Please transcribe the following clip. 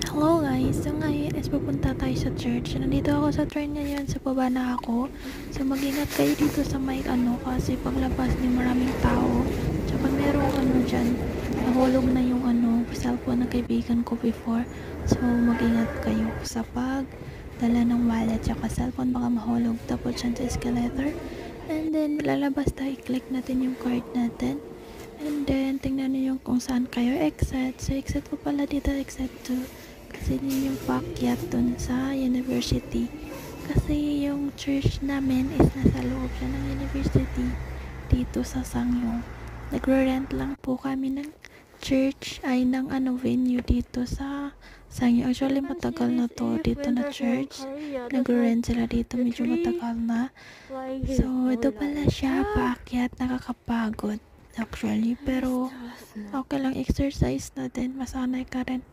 Hello guys! So ngayon is pupunta tayo sa church. Nandito ako sa train ngayon. Sa baba na ako. So mag-ingat kayo dito sa may kasi paglabas niyo maraming tao. Tsaka merong dyan. Nahulog na yung cellphone ng kaibigan ko before. So mag-ingat kayo sa dala ng wallet tsaka cellphone, baka mahulog. Tapos dyan sa escalator. And then lalabas tayo. I-click natin yung card natin. And then, tingnan niyo kung saan kayo exit. So, exit ko pala dito, exit 2. Kasi yun yung paakyat dun sa university. Kasi yung church namin is nasa loob siya ng university dito sa Sangyo. Nagre-rent lang po kami ng church ay ng venue dito sa Sangyo. Actually, matagal na to dito na church. Nagre-rent sila dito, medyo matagal na. So, ito pala siya, paakyat, nakakapagod. Actually, pero okay lang, exercise na din, masanay ka rin.